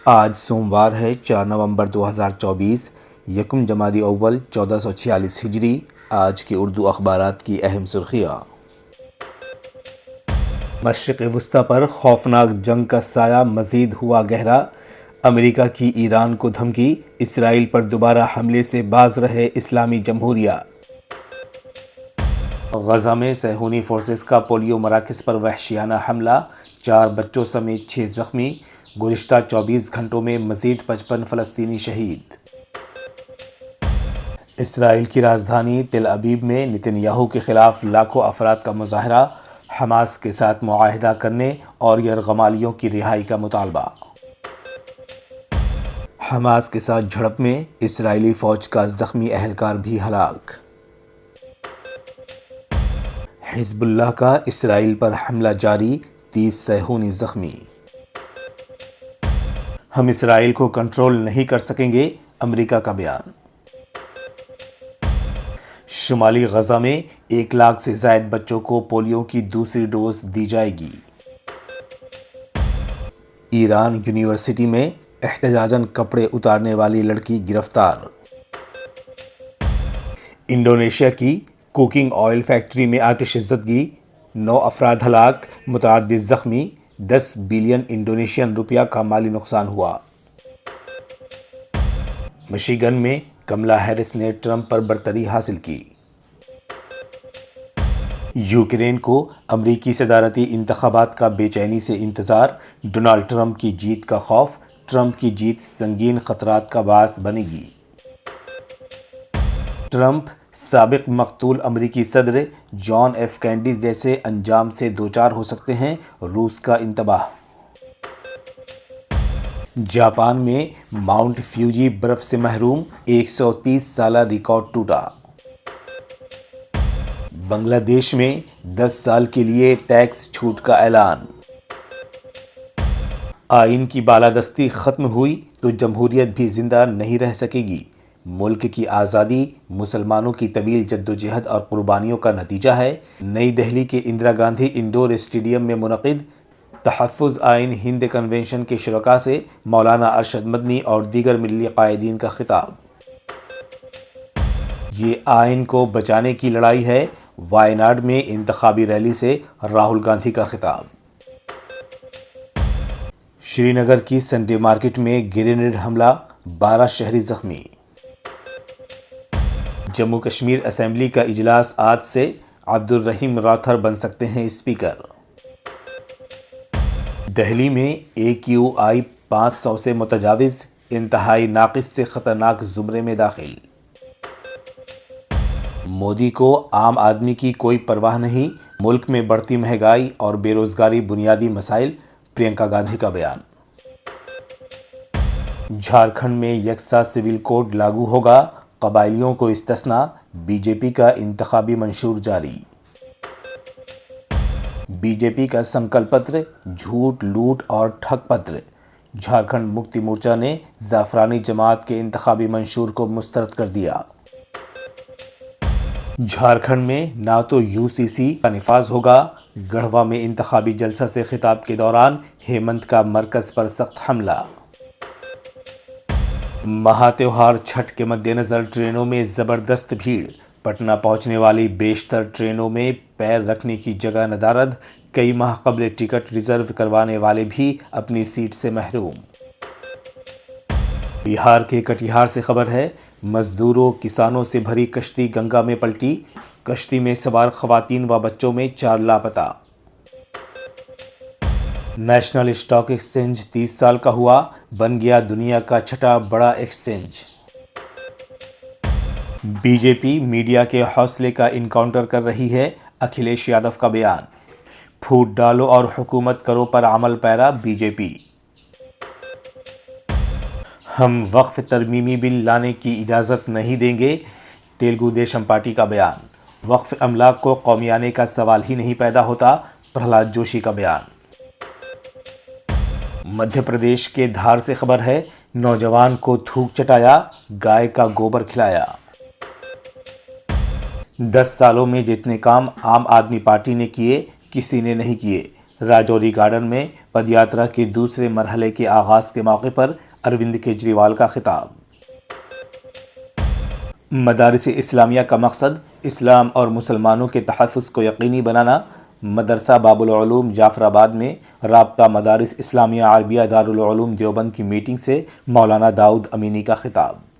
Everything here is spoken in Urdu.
آج سوموار ہے 4 نومبر 2024 یکم جمادی اول 1446 ہجری۔ آج کے اردو اخبارات کی اہم سرخیاں۔ مشرق وسطی پر خوفناک جنگ کا سایہ مزید ہوا گہرا۔ امریکہ کی ایران کو دھمکی، اسرائیل پر دوبارہ حملے سے باز رہے اسلامی جمہوریہ۔ غزہ میں صہیونی فورسز کا پولیو مراکز پر وحشیانہ حملہ، 4 بچوں سمیت 6 زخمی۔ گزشتہ 24 گھنٹوں میں مزید 55 فلسطینی شہید۔ اسرائیل کی راجدھانی تل ابیب میں نتن یاہو کے خلاف لاکھوں افراد کا مظاہرہ، حماس کے ساتھ معاہدہ کرنے اور یرغمالیوں کی رہائی کا مطالبہ۔ حماس کے ساتھ جھڑپ میں اسرائیلی فوج کا زخمی اہلکار بھی ہلاک۔ حزب اللہ کا اسرائیل پر حملہ جاری، 30 صہیونی زخمی۔ ہم اسرائیل کو کنٹرول نہیں کر سکیں گے، امریکہ کا بیان۔ شمالی غزہ میں 1 لاکھ سے زائد بچوں کو پولیو کی دوسری ڈوز دی جائے گی۔ ایران یونیورسٹی میں احتجاجاً کپڑے اتارنے والی لڑکی گرفتار۔ انڈونیشیا کی کوکنگ آئل فیکٹری میں آتش زدگی، 9 افراد ہلاک، متعدد زخمی، 10 بلین انڈونیشین روپیہ کا مالی نقصان ہوا۔ مشیگن میں کملا ہیرس نے ٹرمپ پر برتری حاصل کی۔ یوکرین کو امریکی صدارتی انتخابات کا بے چینی سے انتظار، ڈونلڈ ٹرمپ کی جیت کا خوف، ٹرمپ کی جیت سنگین خطرات کا باعث بنے گی۔ ٹرمپ سابق مقتول امریکی صدر جان ایف کینیڈی جیسے انجام سے دوچار ہو سکتے ہیں، روس کا انتباہ۔ جاپان میں ماؤنٹ فیوجی برف سے محروم، 130 سالہ ریکارڈ ٹوٹا۔ بنگلہ دیش میں 10 سال کے لیے ٹیکس چھوٹ کا اعلان۔ آئین کی بالادستی ختم ہوئی تو جمہوریت بھی زندہ نہیں رہ سکے گی۔ ملک کی آزادی مسلمانوں کی طویل جدوجہد اور قربانیوں کا نتیجہ ہے۔ نئی دہلی کے اندرا گاندھی انڈور اسٹیڈیم میں منعقد تحفظ آئین ہند کنونشن کے شرکاء سے مولانا ارشد مدنی اور دیگر ملی قائدین کا خطاب۔ یہ آئین کو بچانے کی لڑائی ہے، وائناڈ میں انتخابی ریلی سے راہل گاندھی کا خطاب۔ شری نگر کی سنڈے مارکیٹ میں گرینیڈ حملہ، 12 شہری زخمی۔ جموں کشمیر اسمبلی کا اجلاس آج سے، عبدالرحیم راٹھر بن سکتے ہیں اسپیکر۔ دہلی میں AQI 500 سے متجاوز، انتہائی ناقص سے خطرناک زمرے میں داخل۔ مودی کو عام آدمی کی کوئی پرواہ نہیں، ملک میں بڑھتی مہنگائی اور بے روزگاری بنیادی مسائل، پرینکا گاندھی کا بیان۔ جھارکھنڈ میں یکساں سول کوڈ لاگو ہوگا، قبائلیوں کو استثناء، بی جے پی کا انتخابی منشور جاری۔ بی جے پی کا سنکلپ پتر، جھوٹ، لوٹ اور ٹھگ پتر، جھارکھنڈ مکتی مورچہ نے زعفرانی جماعت کے انتخابی منشور کو مسترد کر دیا۔ جھارکھنڈ میں نہ تو UCC کا نفاذ ہوگا، گڑھوا میں انتخابی جلسہ سے خطاب کے دوران ہیمنت کا مرکز پر سخت حملہ۔ مہا تہوار چھٹ کے مد نظر ٹرینوں میں زبردست بھیڑ، پٹنہ پہنچنے والی بیشتر ٹرینوں میں پیر رکھنے کی جگہ ندارد، کئی ماہ قبل ٹکٹ ریزرو کروانے والے بھی اپنی سیٹ سے محروم۔ بہار کے کٹیہار سے خبر ہے، مزدوروں کسانوں سے بھری کشتی گنگا میں پلٹی، کشتی میں سوار خواتین و بچوں میں 4 لاپتہ۔ نیشنل اسٹاک ایکسچینج 30 سال کا ہوا، بن گیا دنیا کا 6واں بڑا ایکسچینج۔ بی جے پی میڈیا کے حوصلے کا انکاؤنٹر کر رہی ہے، اکھلیش یادو کا بیان۔ پھوٹ ڈالو اور حکومت کرو پر عمل پیرا بی جے پی۔ ہم وقف ترمیمی بل لانے کی اجازت نہیں دیں گے، تیلگو دیشم پارٹی کا بیان۔ وقف املاک کو قومیانے کا سوال ہی نہیں پیدا ہوتا، پرہلاد جوشی کا بیان۔ مدھیہ پردیش کے دھار سے خبر ہے، نوجوان کو تھوک چٹایا، گائے کا گوبر کھلایا۔ 10 سالوں میں جتنے کام عام آدمی پارٹی نے کیے، کسی نے نہیں کیے۔ راجوری گارڈن میں پد یاترا کے دوسرے مرحلے کے آغاز کے موقع پر اروند کیجریوال کا خطاب۔ مدارس اسلامیہ کا مقصد اسلام اور مسلمانوں کے تحفظ کو یقینی بنانا۔ مدرسہ باب العلوم جعفر آباد میں رابطہ مدارس اسلامیہ عربیہ دارالعلوم دیوبند کی میٹنگ سے مولانا داؤد امینی کا خطاب۔